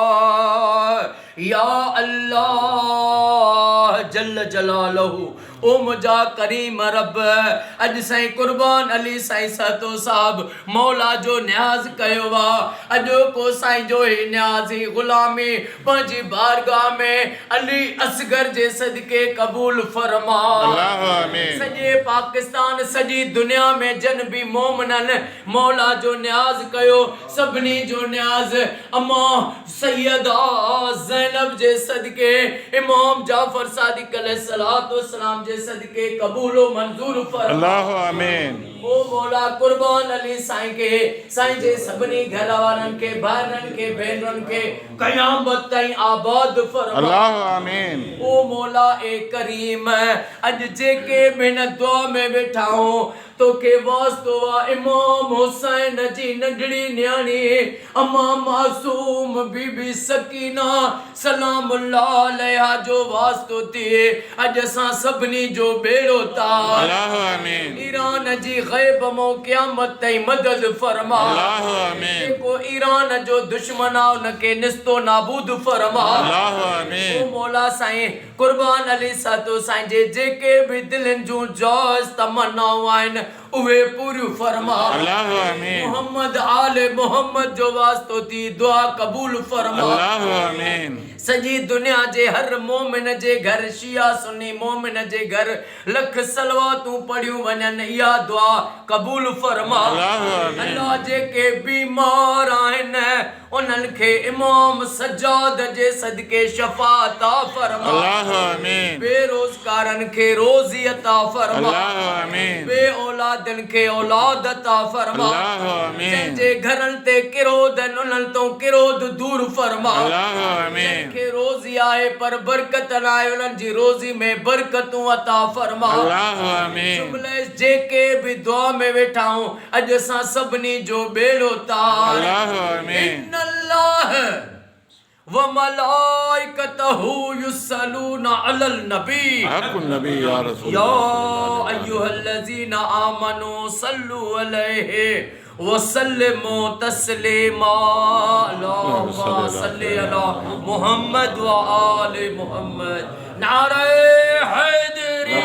अल्लाह या अल्लाह जल्ल जलालहू ओ मुझा करीम रब अज साईं कुर्बान अली साईं सतो साहब मौला जो न्याज कयो वा अजो को साईं जो ही न्याज ही गुलामी पंजी बारगाह में अली असगर जे सदके कबूल फरमा अल्लाह आमीन। सजे पाकिस्तान सजी दुनिया में जन भी मोमनन मौला जो न्याज कयो सबनी जो न्याज अम्मा सैयदा ज़ैनब जे सदके इमाम जाफर सादिक अलैहिस्सलातु वस्सलाम जे सदके कबूलो मंजूर फरमा अल्लाह आमीन। ओ मौला कुर्बान अली साईं के साईं जे सबनी घर वारन के भाइरन के भेनरन के कयामत ताईं आबाद फरमा अल्लाह आमीन। ओ मौला ए करीम अज जे के बिन दुआ में वेठा हो तो के वास्तो वा इमाम हुसैन जी नंढड़ी न्याणी अम्मा मासूम बीबी सकीना सलामुल्लाह अलैहा जो वास्तो थी अज असां सभनी जो बेड़ो तार अल्लाह आमीन। ईरान जी गैब मो क़यामत ताईं मदद फरमा अल्लाह आमीन। को ईरान जो दुश्मन आ उनके निस्तो नाबूद फरमा अल्लाह ओ आमीन। मौला साईं कुर्बान अली सातो साईं जे जेके भी दिलन जो जोश तमन्नाऊं आहिनि उहे पूरी फरमा अल्लाह आमीन। मोहम्मद आले मोहम्मद जो वास्तो थी दुआ कबूल फरमा अल्लाह आमीन। सजी दुनिया जे हर मोमिन जे घर शिया सुन्नी मोमिन जे घर लख सलवातूं पढ़ियूं वञनि इहा दुआ कबूल फरमा अल्लाह आमीन। अल्लाह जेके बीमार आहिनि उन्हनि खे इमाम सज्जाद जे सदके शफा अता फरमा अल्लाह आमीन। बेरोजगारनि खे रोज़ी अता फरमा अल्लाह आमीन। बे औलादनि खे औलाद अता फरमा अल्लाह आमीन। जे घरनि ते किरोध उन्हनि तो किरोध दूर फरमा अल्लाह आमीन। के रोज़ी आए पर बरकत न आए उन्हनि जी रोज़ी में बरकतूं अता फरमा अल्लाह आमीन। जुमले जेके भी दुआ में वेठा हूं अज असां सभनी जो बेड़ो तार अल्लाह आमीन। इन्नल्लाह व मलाइकतहू युसल्लूना अलल नबी हक़्क़ुन नबी या रसूल या अय्युहल्लज़ीना आमनू सल्लु अलैहि वसल्लिमू तस्लीमा अल्लाहुम्मा सल्लि अला मुहम्मद व आले मुहम्मद नारे हैदरी